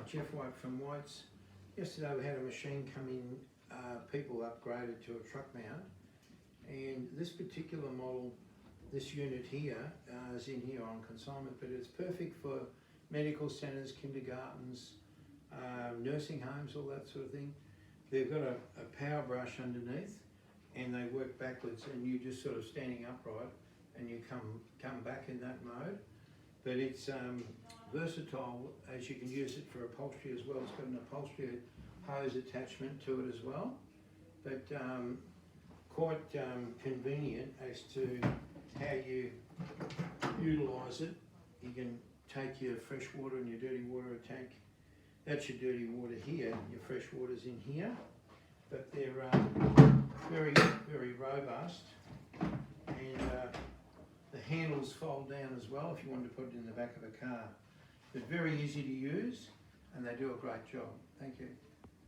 Jeff White from White's. Yesterday we had a machine come in, people upgraded to a truck mount, and this particular model, this unit here, is in here on consignment, but it's perfect for medical centres, kindergartens, nursing homes, all that sort of thing. They've got a power brush underneath, and they work backwards, and you just sort of standing upright, and you come back in that mode. But it's versatile, as you can use it for upholstery as well. It's got an upholstery hose attachment to it as well, but quite convenient as to how you utilise it. You can take your fresh water and your dirty water tank. That's your dirty water here, your fresh water's in here, but they're very, very robust, and the handles fold down as well if you want to put it in the back of a car. They're very easy to use, and they do a great job. Thank you.